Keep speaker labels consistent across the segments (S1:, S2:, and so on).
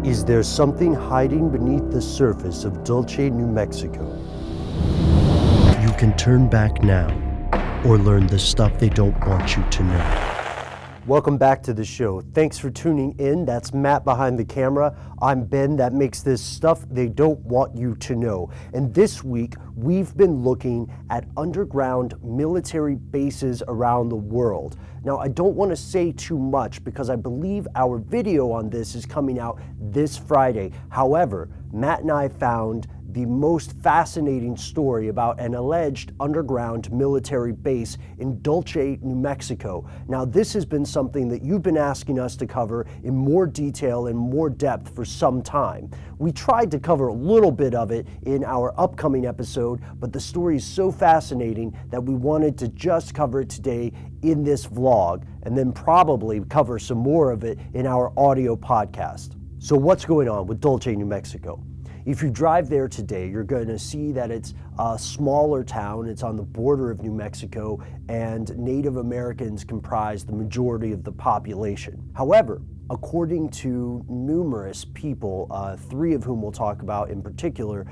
S1: Is there something hiding beneath the surface of Dulce, New Mexico? You can turn back now or learn the stuff they don't want you to know. Welcome back to the show. Thanks for tuning in. That's Matt behind the camera. I'm Ben. That makes this stuff they don't want you to know. And this week, we've been looking at underground military bases around the world. Now, I don't want to say too much because I believe our video on this is coming out this Friday. However, Matt and I found the most fascinating story about an alleged underground military base in Dulce, New Mexico. Now, this has been something that you've been asking us to cover in more detail and more depth for some time. We tried to cover a little bit of it in our upcoming episode, but the story is so fascinating that we wanted to just cover it today in this vlog, and then probably cover some more of it in our audio podcast. So what's going on with Dulce, New Mexico? If you drive there today, you're going to see that it's a smaller town. It's on the border of New Mexico, and Native Americans comprise the majority of the population. However, according to numerous people, three of whom we'll talk about in particular,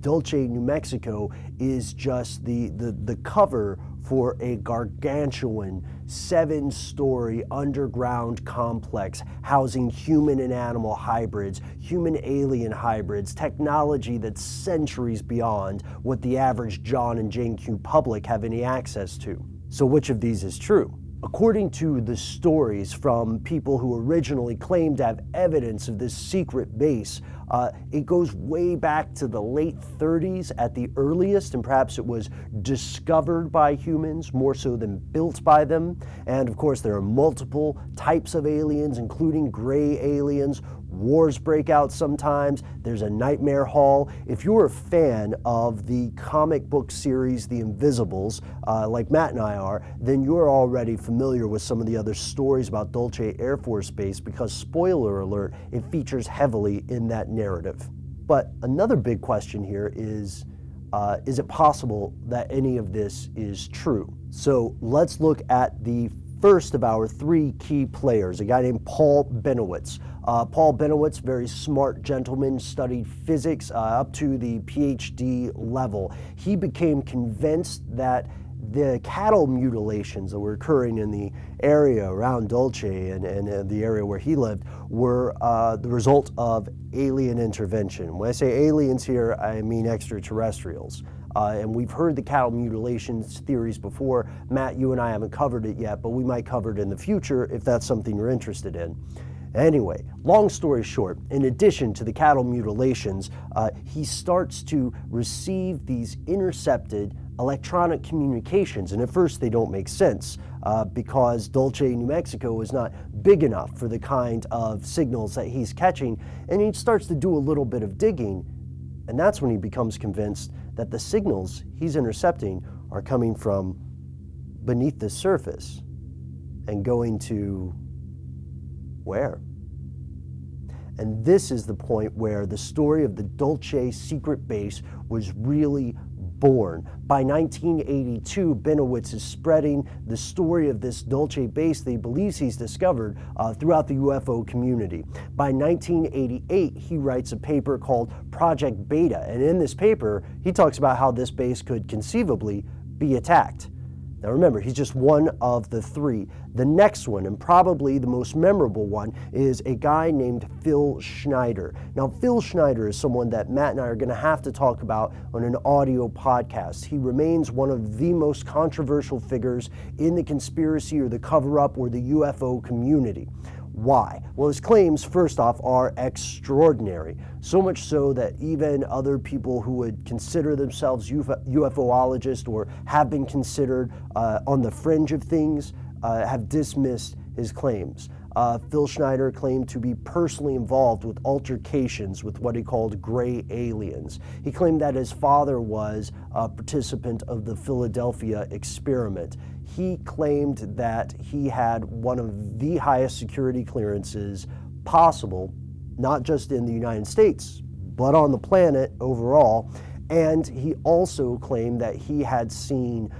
S1: Dulce, New Mexico is just the cover for a gargantuan 7-story underground complex housing human and animal hybrids, human-alien hybrids, technology that's centuries beyond what the average John and Jane Q public have any access to. So which of these is true? According to the stories from people who originally claimed to have evidence of this secret base, it goes way back to the late 30s at the earliest, and perhaps it was discovered by humans more so than built by them. And of course, there are multiple types of aliens, including gray aliens. Wars break out sometimes. There's a nightmare hall. If you're a fan of the comic book series The Invisibles, like Matt and I are, then you're already familiar with some of the other stories about Dulce Air Force Base because, spoiler alert, it features heavily in that narrative. But another big question here is it possible that any of this is true? So let's look at the first of our three key players, a guy named Paul Benowitz. Paul Benowitz, very smart gentleman, studied physics up to the PhD level. He became convinced that the cattle mutilations that were occurring in the area around Dulce and the area where he lived were the result of alien intervention. When I say aliens here, I mean extraterrestrials. And we've heard the cattle mutilations theories before. Matt, you and I haven't covered it yet, but we might cover it in the future if that's something you're interested in. Anyway, long story short, in addition to the cattle mutilations, he starts to receive these intercepted electronic communications, and at first they don't make sense because Dulce, New Mexico is not big enough for the kind of signals that he's catching, and he starts to do a little bit of digging, and that's when he becomes convinced that the signals he's intercepting are coming from beneath the surface and going to where? And this is the point where the story of the Dulce secret base was really born. By 1982, Benowitz is spreading the story of this Dulce base that he believes he's discovered throughout the UFO community. By 1988, he writes a paper called Project Beta, and in this paper, he talks about how this base could conceivably be attacked. Now remember, he's just one of the three. The next one, and probably the most memorable one, is a guy named Phil Schneider. Now, Phil Schneider is someone that Matt and I are going to have to talk about on an audio podcast. He remains one of the most controversial figures in the conspiracy or the cover-up or the UFO community. Why? Well, his claims, first off, are extraordinary. So much so that even other people who would consider themselves UFOologists or have been considered on the fringe of things have dismissed his claims. Phil Schneider claimed to be personally involved with altercations with what he called gray aliens. He claimed that his father was a participant of the Philadelphia experiment. He claimed that he had one of the highest security clearances possible, not just in the United States, but on the planet overall. And he also claimed that he had seen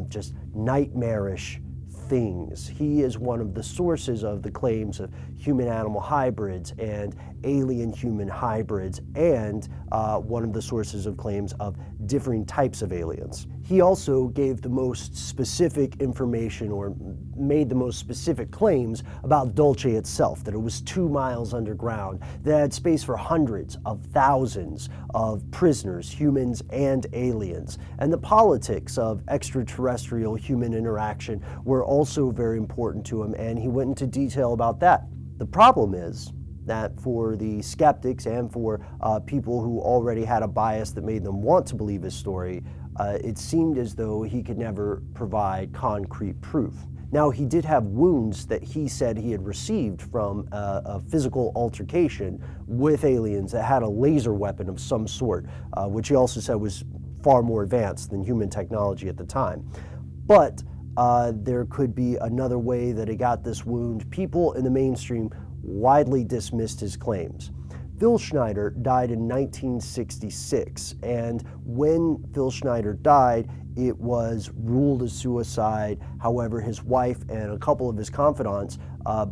S1: just nightmarish things. He is one of the sources of the claims of human-animal hybrids and alien-human hybrids, and one of the sources of claims of differing types of aliens. He also gave the most specific information, or made the most specific claims about Dolce itself, that it was 2 miles underground, that it had space for hundreds of thousands of prisoners, humans and aliens. And the politics of extraterrestrial human interaction were also very important to him, and he went into detail about that. The problem is that for the skeptics and for people who already had a bias that made them want to believe his story, it seemed as though he could never provide concrete proof. Now, he did have wounds that he said he had received from a physical altercation with aliens that had a laser weapon of some sort, which he also said was far more advanced than human technology at the time. But there could be another way that he got this wound. People in the mainstream widely dismissed his claims. Phil Schneider died in 1966, and when Phil Schneider died, it was ruled a suicide. However, his wife and a couple of his confidants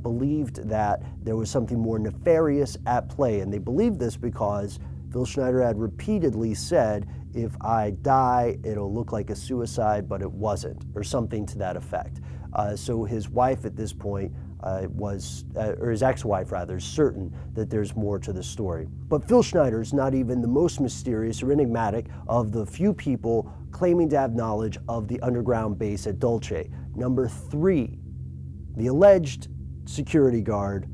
S1: believed that there was something more nefarious at play, and they believed this because Phil Schneider had repeatedly said, "If I die, it'll look like a suicide," but it wasn't, or something to that effect. So his wife at this point or his ex-wife rather, is certain that there's more to the story. But Phil Schneider is not even the most mysterious or enigmatic of the few people claiming to have knowledge of the underground base at Dulce. Number 3, the alleged security guard,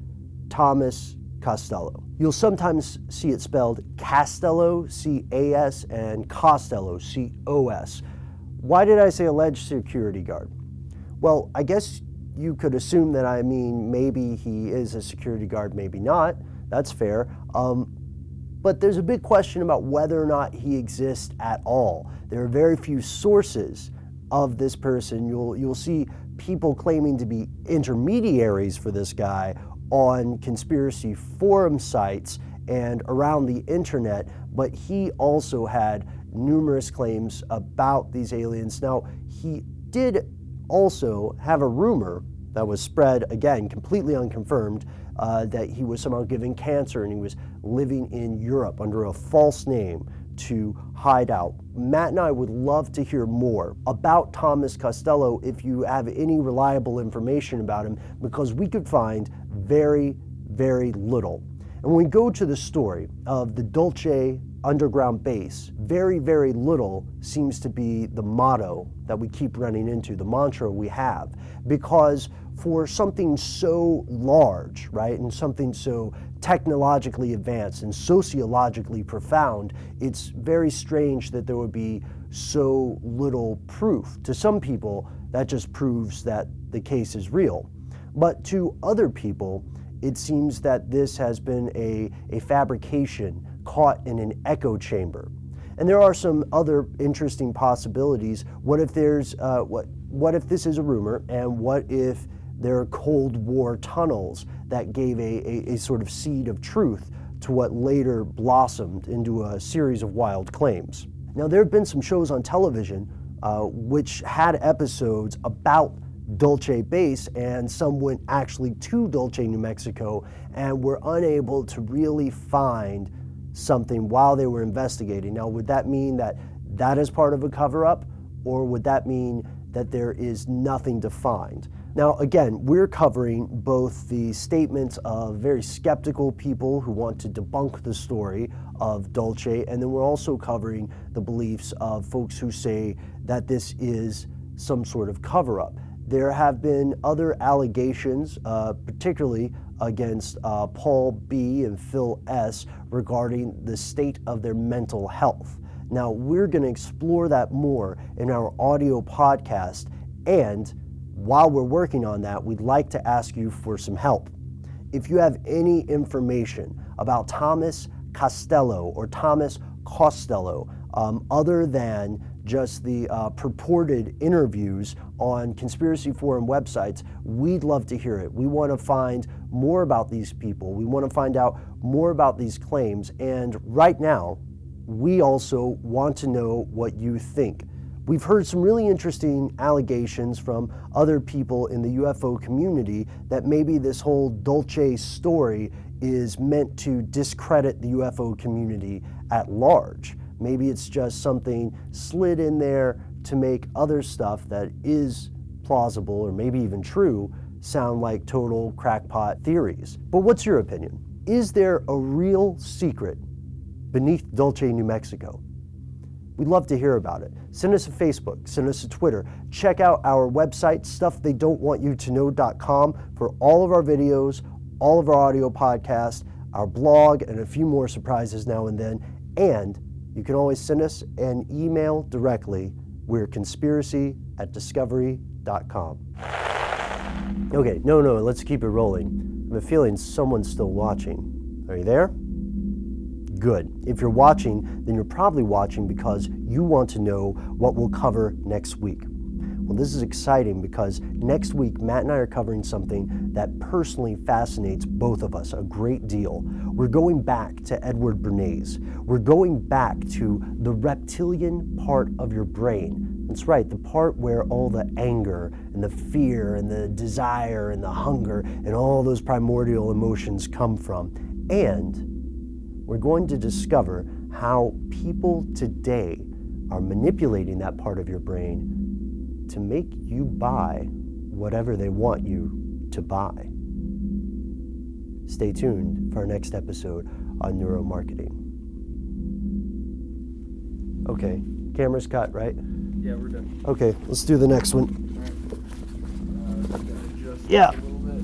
S1: Thomas Costello. You'll sometimes see it spelled Castello, C-A-S, and Costello, C-O-S. Why did I say alleged security guard? Well, I guess you could assume that I mean maybe he is a security guard, maybe not. That's fair. But there's a big question about whether or not he exists at all. There are very few sources of this person. You'll see people claiming to be intermediaries for this guy on conspiracy forum sites and around the internet, but he also had numerous claims about these aliens. Now, he did also have a rumor that was spread, again, completely unconfirmed, that he was somehow given cancer and he was living in Europe under a false name to hide out. Matt and I would love to hear more about Thomas Costello if you have any reliable information about him, because we could find very, very little. And when we go to the story of the Dolce underground base, very, very little seems to be the motto that we keep running into, the mantra we have. Because for something so large, right, and something so technologically advanced and sociologically profound, it's very strange that there would be so little proof. To some people, that just proves that the case is real. But to other people, it seems that this has been a fabrication caught in an echo chamber. And there are some other interesting possibilities. What if there's what if this is a rumor, and what if there are Cold War tunnels that gave a sort of seed of truth to what later blossomed into a series of wild claims? Now, there have been some shows on television which had episodes about Dolce base, and some went actually to Dolce, New Mexico, and were unable to really find something while they were investigating. Now, would that mean that that is part of a cover-up, or would that mean that there is nothing to find? Now, again, we're covering both the statements of very skeptical people who want to debunk the story of Dolce, and then we're also covering the beliefs of folks who say that this is some sort of cover-up. There have been other allegations, particularly against Paul B. and Phil S. regarding the state of their mental health. Now, we're going to explore that more in our audio podcast, and while we're working on that, we'd like to ask you for some help. If you have any information about Thomas Costello or Thomas Costello, other than just the purported interviews on conspiracy forum websites, we'd love to hear it. We want to find more about these people. We want to find out more about these claims. And right now, we also want to know what you think. We've heard some really interesting allegations from other people in the UFO community that maybe this whole Dolce story is meant to discredit the UFO community at large. Maybe it's just something slid in there to make other stuff that is plausible or maybe even true sound like total crackpot theories. But what's your opinion? Is there a real secret beneath Dulce, New Mexico? We'd love to hear about it. Send us a Facebook, send us a Twitter. Check out our website, stufftheydon'twantyoutoknow.com, for all of our videos, all of our audio podcasts, our blog, and a few more surprises now and then. And you can always send us an email directly. We're conspiracy@discovery.com. Okay, no, let's keep it rolling. I have a feeling someone's still watching. Are you there? Good. If you're watching, then you're probably watching because you want to know what we'll cover next week. Well, this is exciting because next week, Matt and I are covering something that personally fascinates both of us a great deal. We're going back to Edward Bernays. We're going back to the reptilian part of your brain. That's right, the part where all the anger and the fear and the desire and the hunger and all those primordial emotions come from. And we're going to discover how people today are manipulating that part of your brain to make you buy whatever they want you to buy. Stay tuned for our next episode on neuromarketing. Okay, camera's cut, right?
S2: Yeah, we're done.
S1: Okay, let's do the next one.
S2: All right. Adjust
S1: Yeah.
S2: a little bit.